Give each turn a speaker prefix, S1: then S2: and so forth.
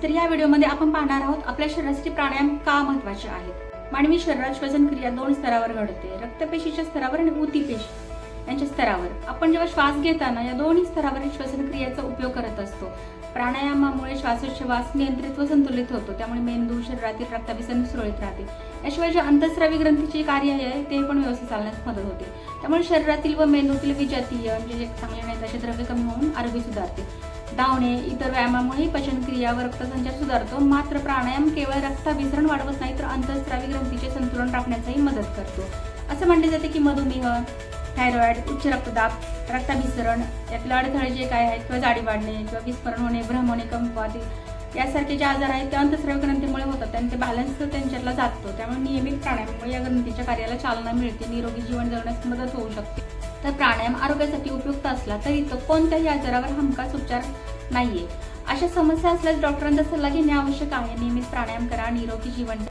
S1: तर या व्हिडिओमध्ये आपण पाहणार आहोत आपल्या शरीरासाठी प्राणायाम का महत्त्वाचे आहेत। मानवी शरीरात श्वसन क्रिया दोन स्तरावर घडते, रक्तपेशीच्या स्तरावर आणि ऊतीपेशी यांच्या स्तरावर। आपण जेव्हा श्वास घेताना या दोन्ही स्तरावरील श्वसन क्रियेचा उपयोग करत असतो। प्राणायामामुळे श्वासोच्छवास नियंत्रित व संतुलित होतो, त्यामुळे मेंदू शरीरातील रक्ताभिसरण सुरळीत राहते। याशिवाय जे अंतःस्रावी ग्रंथीचे कार्य आहे ते पण व्यवस्थित चालण्यास मदत होते, त्यामुळे शरीरातील व मेंदूतील विजातीय म्हणजे जे चांगले नाही तसे द्रव्य कमी होऊन आरोग्य सुधारते। धावणे इतर व्यायामामुळे पचनक्रिया व रक्तसंचार सुधारतो। मात्र प्राणायाम केवळ रक्ताभिसरण वाढवत नाही तर अंतःस्रावी ग्रंथीचे संतुलन राखण्यासही मदत करतो। असं म्हटले जाते की मधुमेह, थायरॉइड, उच्च रक्तदाब, रक्ताभिसरण यातले अडथळे जे काय आहेत किंवा जाडी वाढणे किंवा विस्मरण होणे, भ्रम होणे, कमकुवत यासारखे जे आजार आहेत ते अंतःस्रावी ग्रंथीमुळे होतात आणि ते बॅलन्स त्यांच्यातला जातो। त्यामुळे नियमित प्राणायामामुळे या ग्रंथीच्या कार्याला चालना मिळते, निरोगी जीवन जगण्यास मदत होऊ शकते। तर प्राणायाम आरोग्यासाठी उपयुक्त असला तरी तो कोणत्याही आजारावर हमखास उपचार नाहीये। अशा समस्या असल्यास डॉक्टरांचा सल्ला घेणे आवश्यक आहे। नियमित प्राणायाम करा, निरोगी जीवन